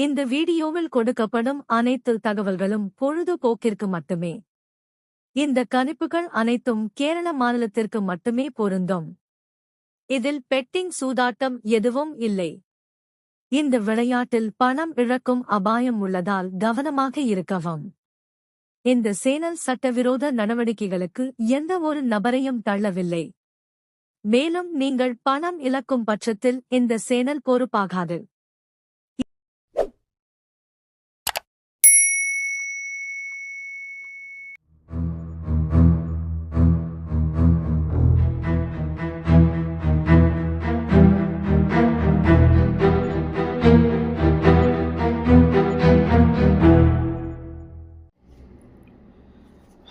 இந்த வீடியோவில் கொடுக்கப்படும் அனைத்து தகவல்களும் பொழுதுபோக்கிற்கு மட்டுமே. இந்த கணிப்புகள் அனைத்தும் கேரள மாநிலத்திற்கு மட்டுமே பொருந்தும். இதில் பெட்டிங் சூதாட்டம் எதுவும் இல்லை. இந்த விளையாட்டில் பணம் இழக்கும் அபாயம் உள்ளதால் கவனமாக இருக்கவும். இந்த சேனல் சட்டவிரோத நடவடிக்கைகளுக்கு எந்த ஒரு நபரையும் தள்ளவில்லை. மேலும் நீங்கள் பணம் இழக்கும் பட்சத்தில் இந்த சேனல் பொறுப்பாகாது.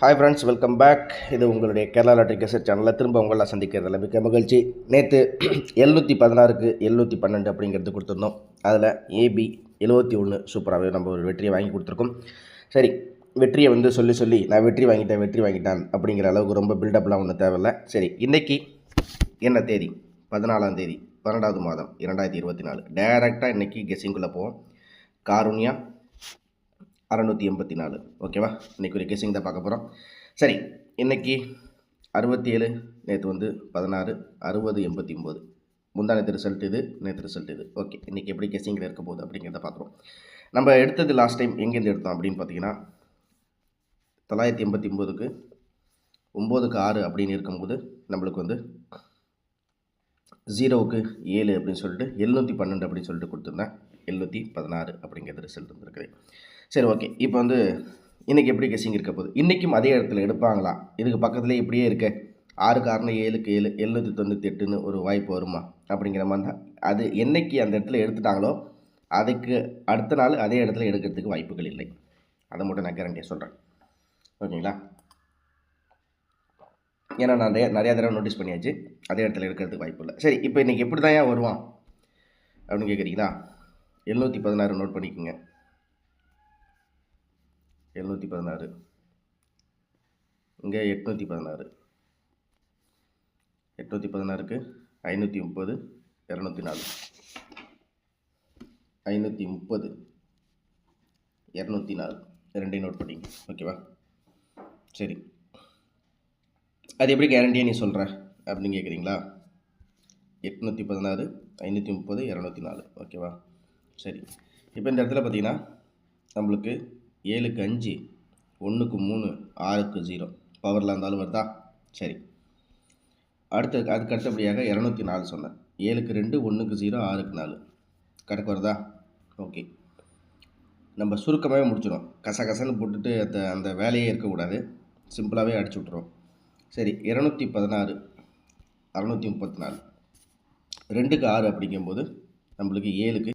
Hi friends, welcome back. இது உங்களுடைய கேரளா லாட்டரி கேசட் சேனலில் திரும்ப உங்களை சந்திக்கிறதுல மிக்க மகிழ்ச்சி. நேற்று 716க்கு 712 அப்படிங்கிறது கொடுத்துருந்தோம். அதில் ஏபி 71 சூப்பராகவே நம்ம ஒரு வெற்றியை வாங்கி கொடுத்துருக்கோம். சரி, வெற்றியை சொல்லி நான் வெற்றி வாங்கிட்டேன் அப்படிங்கிற அளவுக்கு ரொம்ப பில்டப்லாம் ஒன்றும் தேவையில்லை. சரி, இன்றைக்கி என்ன தேதி? 14ஆம் தேதி 12வது மாதம் 2024. டைரெக்டாக இன்றைக்கி கெஸ்ஸிங்குள்ளே போவோம். காருண்யா 684. ஓகேவா? இன்றைக்கி ஒரு கெஸ்ஸிங் தான் பார்க்க போகிறோம். சரி, இன்றைக்கி 67, நேற்று 16, 60, 89. முந்தா நேற்று ரிசல்ட் இது, நேற்று ரிசல்ட் இது. ஓகே, இன்றைக்கி எப்படி கெஸ்ஸிங்கில் இருக்க போகுது அப்படிங்கிறத பார்க்குறோம். நம்ம எடுத்தது லாஸ்ட் டைம் எங்கேருந்து எடுத்தோம் அப்படின்னு பார்த்தீங்கன்னா 989க்கு 9க்கு 6 அப்படின்னு இருக்கும்போது நம்மளுக்கு 0க்கு 7 அப்படின்னு சொல்லிட்டு 712 அப்படின்னு சொல்லிட்டு கொடுத்துருந்தேன். 716 அப்படிங்கிறது ரிசல்ட் வந்துருக்குது. சரி, ஓகே. இப்போ இன்றைக்கி எப்படி கெஸ்ஸிங் இருக்க போகுது? இன்றைக்கும் அதே இடத்துல எடுப்பாங்களா? இதுக்கு பக்கத்துலேயே இப்படியே இருக்க 6 காரணம் 7க்கு 7 798ன்னு ஒரு வாய்ப்பு வருமா அப்படிங்கிற மாதிரி தான். அது என்றைக்கு அந்த இடத்துல எடுத்துட்டாங்களோ அதுக்கு அடுத்த நாள் அதே இடத்துல எடுக்கிறதுக்கு வாய்ப்புகள் இல்லை. அதை மட்டும் நான் கேரண்டியாக சொல்கிறேன். ஓகேங்களா? ஏன்னா நான் நிறையா தடவை நோட்டீஸ் பண்ணியாச்சு, அதே இடத்துல எடுக்கிறதுக்கு வாய்ப்பு இல்லை. சரி, இப்போ இன்றைக்கி எப்படி தான் வருவான் அப்படின்னு கேட்குறீங்களா? 716 நோட் பண்ணிக்கோங்க. 716, இங்கே 816. 816க்கு 530, 204. 530, 204 ரெண்டையும் நோட் பண்ணிங்க. ஓகேவா? சரி, அது எப்படி கேரண்டியாக நீ சொல்கிற அப்படின்னு கேட்குறீங்களா? 816, 530, 204. ஓகேவா? சரி, இப்போ இந்த இடத்துல பார்த்தீங்கன்னா நம்மளுக்கு 7க்கு 5, 1க்கு 3, 6க்கு 0 பவரில் இருந்தாலும் வருதா? சரி, அதுக்கு அடுத்தபடியாக 204 சொன்னேன். 7க்கு 2, 1க்கு 0, 6க்கு 4 கணக்கு வருதா? ஓகே, நம்ம சுருக்கமாகவே முடிச்சிடும். கசகசன்னு போட்டுட்டு அந்த வேலையே இருக்கக்கூடாது, சிம்பிளாகவே அடிச்சு விட்ருவோம். சரி, 216, 634, 2க்கு 6 அப்படிங்கும்போது நம்மளுக்கு 7க்கு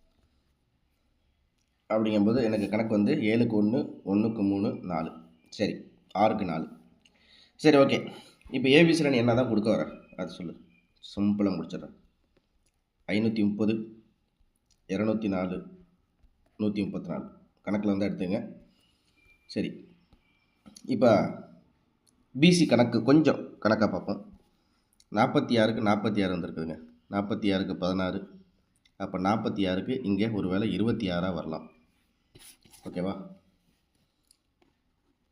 அப்படிங்கும்போது எனக்கு கணக்கு 7க்கு 1, 1க்கு 3, 4. சரி, 6க்கு 4. சரி, ஓகே. இப்போ ஏபிசியில் நீ என்ன தான் கொடுக்க வர அது சொல்லு. சிம்பிளாக முடிச்சிடறேன். 530, 204, 134 கணக்கில் எடுத்துங்க. சரி, இப்போ பிசி கணக்கு கொஞ்சம் கணக்காக பார்ப்போம். 46க்கு 46 வந்துருக்குதுங்க. 46க்கு 16. அப்போ 46க்கு இங்கே ஒரு வேளை 26 வரலாம். ஓகேவா?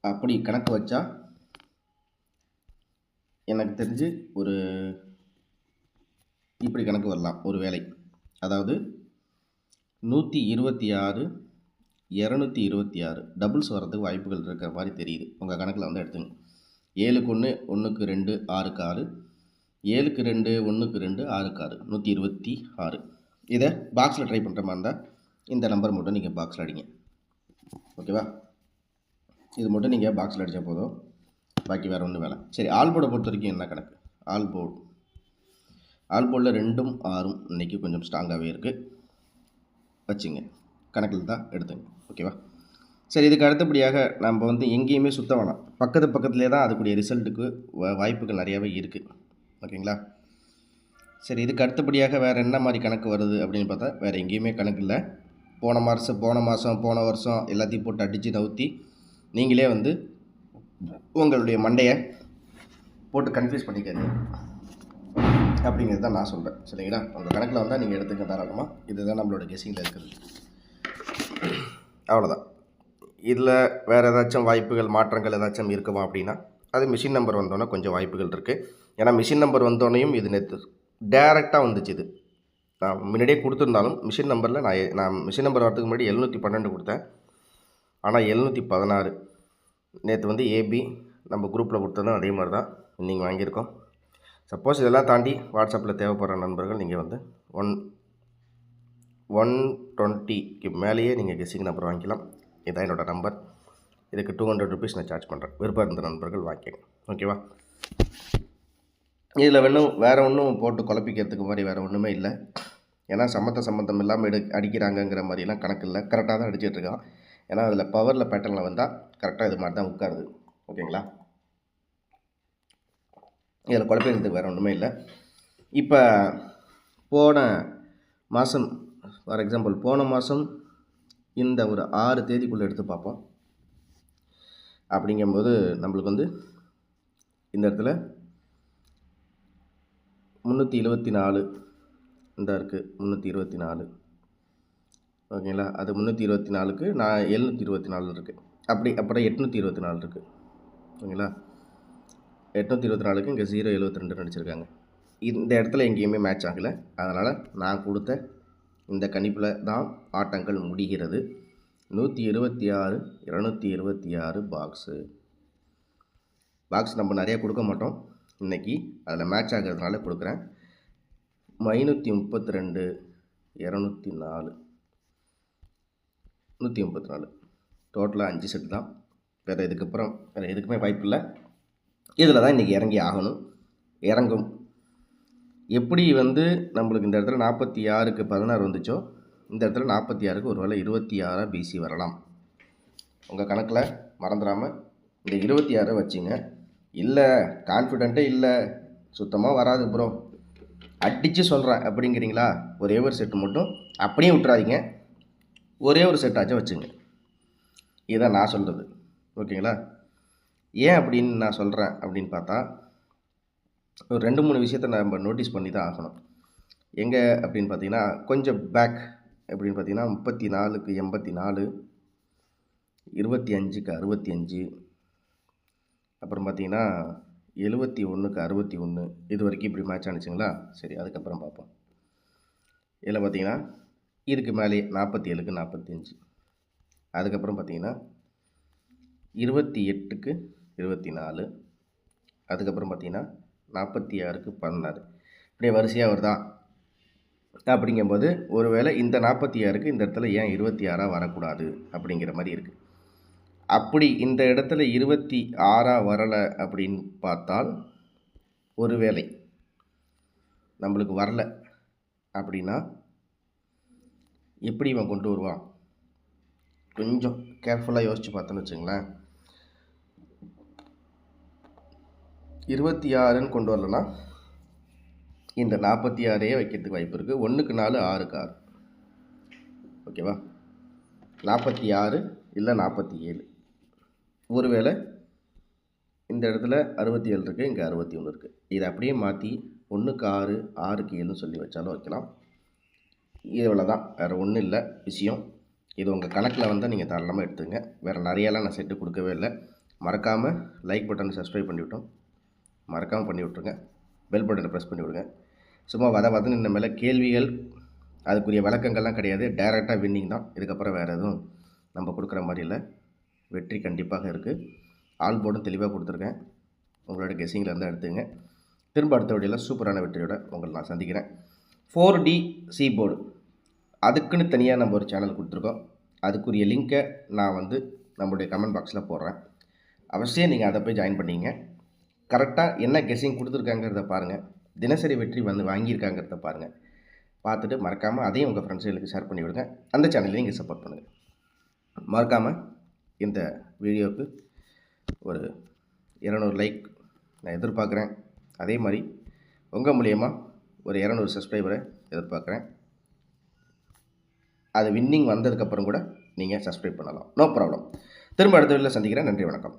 அப்படி கணக்கு வச்சா எனக்கு தெரிஞ்சு இப்படி கணக்கு வரலாம் ஒரு வேளை. அதாவது 126, 226 டபுள்ஸ் வர்றதுக்கு வாய்ப்புகள் இருக்கிற மாதிரி தெரியுது. உங்கள் கணக்கில் எடுத்துங்க. 7க்கு 1, 1க்கு 2, 6க்கு 6. 7க்கு 2, 1க்கு 2, 6க்கு 6, 126. இதை பாக்ஸில் ட்ரை பண்ணுற மாதிரி இருந்தால் இந்த நம்பர் மட்டும் நீங்கள் பாக்ஸில் அடிங்க. ஓகேவா? இது மட்டும் நீங்கள் பாக்ஸில் அடித்தா போதும், பாக்கி வேறு ஒன்றும் வேலை. சரி, ஆல் போர்டை பொறுத்த வரைக்கும் என்ன கணக்கு? ஆல் போர்டில் 2ம் 6ம் இன்றைக்கி கொஞ்சம் ஸ்ட்ராங்காகவே இருக்குது. வச்சுங்க, கணக்கில் தான் எடுத்துங்க. ஓகேவா? சரி, இதுக்கு அடுத்தபடியாக நம்ம எங்கேயுமே சுத்த வேணாம். பக்கத்துலேயே தான் அதுக்குரிய ரிசல்ட்டுக்கு வாய்ப்புகள் நிறையாவே இருக்குது. ஓகேங்களா? சரி, இதுக்கு அடுத்தபடியாக வேறு என்ன மாதிரி கணக்கு வருது அப்படின்னு பார்த்தா வேறு எங்கேயுமே கணக்கு இல்லை. போன மாதம் போன வருஷம் எல்லாத்தையும் போட்டு அடித்து நவுத்தி நீங்களே உங்களுடைய மண்டையை போட்டு கன்ஃபியூஸ் பண்ணிக்காதீங்க அப்படிங்கிறது தான் நான் சொல்கிறேன். சரிங்களா? உங்கள் கணக்கில் நீங்கள் எடுத்துக்க தாராளமாக. இதுதான் நம்மளோட கெஸ்ஸிங்கில் இருக்குது. அவ்வளோதான். இதில் வேறு ஏதாச்சும் வாய்ப்புகள் மாற்றங்கள் ஏதாச்சும் இருக்குமா அப்படின்னா அது மிஷின் நம்பர் வந்தோன்னே கொஞ்சம் வாய்ப்புகள் இருக்குது. ஏன்னா மிஷின் நம்பர் வந்தோடனையும் இது நேற்று டேரெக்டாக வந்துச்சு. இது நான் முன்னாடியே கொடுத்துருந்தாலும் மிஷின் நம்பரில் நான் மிஷின் நம்பர் வரதுக்கு முன்னாடி 712 கொடுத்தேன். ஆனால் 716 நேற்று வந்து ஏபி நம்ம குரூப்பில் கொடுத்ததும் அதே மாதிரி தான் நீங்கள் வாங்கியிருக்கோம். சப்போஸ் இதெல்லாம் தாண்டி வாட்ஸ்அப்பில் தேவைப்படுற நண்பர்கள் நீங்கள் வந்து 120க்கு மேலேயே நீங்கள் கெஸ்ஸிங் நம்பர் வாங்கிக்கலாம். இதான் என்னோடய நம்பர். இதுக்கு 200 ருபீஸ் நான் சார்ஜ் பண்ணுறேன். விருப்பம் இருந்த நண்பர்கள் வாங்கிக்கங்க. ஓகேவா? இதில் வேறு ஒன்றும் போட்டு குழப்பிக்கிறதுக்கு மாதிரி வேறு ஒன்றுமே இல்லை. ஏன்னா சம்மந்தம் இல்லாமல் அடிக்கிறாங்கங்கிற மாதிரிலாம் கணக்கு இல்லை. கரெக்டாக தான் அடிச்சிட்ருக்கான். ஏன்னா அதில் பவரில் பேட்டர்னில் வந்தால் கரெக்டாக இது மாதிரி தான் உட்காருது. ஓகேங்களா? இதில் குழப்பிக்கிறதுக்கு வேறு ஒன்றுமே இல்லை. இப்போ போன மாதம் ஃபார் எக்ஸாம்பிள் போன மாதம் இந்த ஒரு 6 தேதிக்குள்ளே எடுத்து பார்ப்போம். அப்படிங்கும்போது நம்மளுக்கு வந்து இந்த இடத்துல 324 இந்த இருக்குது 324. ஓகேங்களா? அது 324க்கு நான் 724 இருக்குது. அப்புறம் 824 இருக்குது. ஓகேங்களா? 824க்கு இங்கே 072 அடிச்சிருக்காங்க. இந்த இடத்துல எங்கேயுமே மேட்ச் ஆகலை. அதனால் நான் கொடுத்த இந்த கணிப்பில் தான் ஆட்டங்கள் முடிகிறது. 126 226 பாக்ஸ் நம்ம நிறையா கொடுக்க மாட்டோம். இன்றைக்கி அதில் மேட்ச் ஆகிறதுனால கொடுக்குறேன். 532 204 134 டோட்டலாக 5 செட் தான். வேறு எதுக்குமே வாய்ப்பு இல்லை. இதில் தான் இன்றைக்கி இறங்கி ஆகணும். இறங்கும். எப்படி வந்து நம்மளுக்கு இந்த இடத்துல 46க்கு 16 வந்துச்சோ இந்த இடத்துல 46க்கு ஒரு வேளை 26 பிசி வரலாம். உங்கள் கணக்கில் மறந்துடாமல் இந்த 26 வச்சுங்க. இல்லை கான்ஃபிடென்ட்டே இல்லை, சுத்தமாக வராது ப்ரோ, அடித்து சொல்கிறேன் அப்படிங்கிறீங்களா, ஒரே ஒரு செட்டு மட்டும் அப்படியே விட்டுறாதீங்க. ஒரே ஒரு செட்டாச்சும் வச்சுங்க. இதுதான் நான் சொல்கிறது. ஓகேங்களா? ஏன் அப்படின்னு நான் சொல்கிறேன் அப்படின்னு பார்த்தா ஒரு 2-3 விஷயத்தை நம்ம நோட்டீஸ் பண்ணி தான் ஆகணும். எங்கே அப்படின்னு பார்த்தீங்கன்னா கொஞ்சம் பேக் எப்படின்னு பார்த்தீங்கன்னா 34க்கு 84, 25க்கு 65, அப்புறம் பார்த்தீங்கன்னா 71க்கு 61 இது வரைக்கும் இப்படி மேட்ச் ஆனிச்சுங்களா? சரி, அதுக்கப்புறம் பார்ப்போம். இதில் பார்த்தீங்கன்னா இதுக்கு மேலே 47க்கு 45, அதுக்கப்புறம் பார்த்தீங்கன்னா 28க்கு 24, அதுக்கப்புறம் பார்த்தீங்கன்னா 46க்கு 16 இப்படியே வரிசையாக வருதா? அப்படிங்கும்போது ஒருவேளை இந்த 46க்கு இந்த இடத்துல ஏன் 26 வரக்கூடாது அப்படிங்கிற மாதிரி இருக்குது. அப்படி இந்த இடத்துல 26 வரலை அப்படின்னு பார்த்தால் ஒருவேளை நம்மளுக்கு வரல அப்படின்னா எப்படி இவன் கொண்டு வருவான்? கொஞ்சம் கேர்ஃபுல்லாக யோசித்து பார்த்தோன்னு வச்சுங்களேன். 26ன்னு கொண்டு வரலன்னா இந்த 46 வைக்கிறதுக்கு வாய்ப்பு இருக்குது. 1க்கு 4 6க்கு 6. ஓகேவா? 46 இல்லை 47. ஒருவேளை இந்த இடத்துல 67 இருக்குது, இங்கே 61 இருக்குது. இதை அப்படியே மாற்றி 1க்கு 6 6க்கு 7ன்னு சொல்லி வச்சாலும் வைக்கலாம். இவ்வளோ தான், வேறு ஒன்றும் இல்லை விஷயம். இது உங்கள் கணக்கில் வந்தால் நீங்கள் தாராளமாக எடுத்துங்க. வேறு நிறையெல்லாம் நான் செட்டு கொடுக்கவே இல்லை. மறக்காமல் லைக் பட்டனை சப்ஸ்கிரைப் பண்ணிவிட்டோம், மறக்காமல் பண்ணி விட்ருங்க. பெல் பட்டனை ப்ரெஸ் பண்ணி விடுங்க. சும்மா வதன்னு இந்த மேலே கேள்விகள் அதுக்குரிய விளக்கங்கள்லாம் கிடையாது. டைரெக்டாக வின்னிங் தான். இதுக்கப்புறம் வேறு எதுவும் நம்ம கொடுக்குற மாதிரி இல்லை. வெற்றி கண்டிப்பாக இருக்குது. ஆல் போர்டும் தெளிவாக கொடுத்துருக்கேன். உங்களோட கெஸ்ஸிங்கில் இருந்தால் எடுத்துங்க. திரும்ப அடுத்த வீடியோவில் சூப்பரான வெற்றியோட உங்களை நான் சந்திக்கிறேன். 4D சி போர்டு அதுக்குன்னு தனியாக நம்ம ஒரு சேனல் கொடுத்துருக்கோம். அதுக்குரிய லிங்க்கை நான் வந்து நம்மளுடைய கமெண்ட் பாக்ஸில் போடுறேன். அவசியம் நீங்கள் அதை போய் ஜாயின் பண்ணிங்க. கரெக்டாக என்ன கெஸ்ஸிங் கொடுத்துருக்காங்கிறத பாருங்கள். தினசரி வெற்றி வாங்கியிருக்காங்கிறத பாருங்கள். பார்த்துட்டு மறக்காமல் அதையும் உங்கள் ஃப்ரெண்ட்ஸுகளுக்கு ஷேர் பண்ணி விடுங்க. அந்த சேனலையும் நீங்கள் சப்போர்ட் பண்ணுங்கள். மறக்காமல் இந்த வீடியோவுக்கு ஒரு 200 லைக் நான் எதிர்பார்க்குறேன். அதே மாதிரி உங்கள் மூலியமாக ஒரு 200 சப்ஸ்கிரைபரை எதிர்பார்க்குறேன். அது வின்னிங் வந்ததுக்கப்புறம் கூட நீங்கள் சப்ஸ்கிரைப் பண்ணலாம். No problem. திரும்ப அடுத்த வீடியோவில் சந்திக்கிறேன். நன்றி, வணக்கம்.